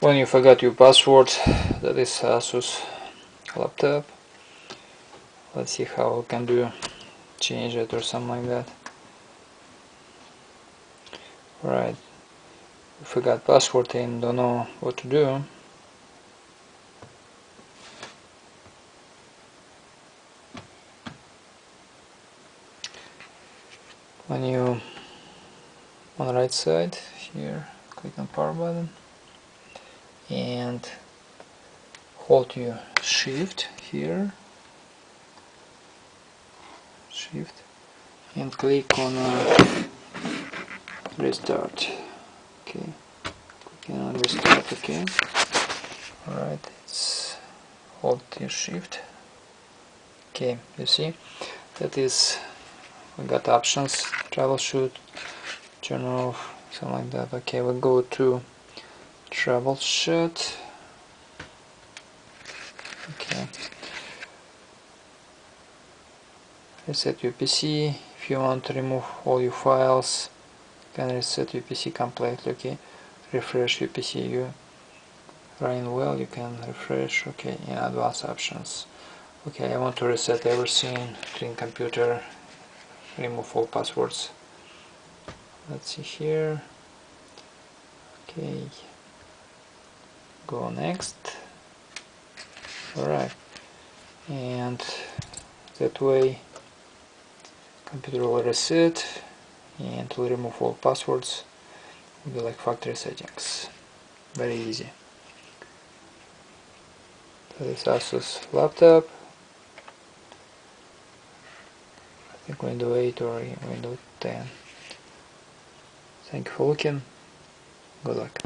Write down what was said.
When you forgot your password, that is ASUS laptop. Let's see how we can do change it or something like that. Right, you forgot password and don't know what to do. When you on the right side here, click on power button and hold your shift here, shift, and click on restart. Okay, clicking on restart. Okay, alright, it's hold your shift. Okay, you see that is, we got options, troubleshoot, turn off, something like that. Okay, we'll go to troubleshoot. Okay, reset your PC. If you want to remove all your files, you can reset your PC completely. Okay, refresh your PC. You running well, you can refresh. Okay, in advanced options. Okay, I want to reset everything, clean computer, remove all passwords. Let's see here. Okay, go next. Alright, and that way computer will reset and will remove all passwords. Will be like factory settings. Very easy. That is ASUS laptop. I think Windows 8 or Windows 10. Thank you for looking. Good luck.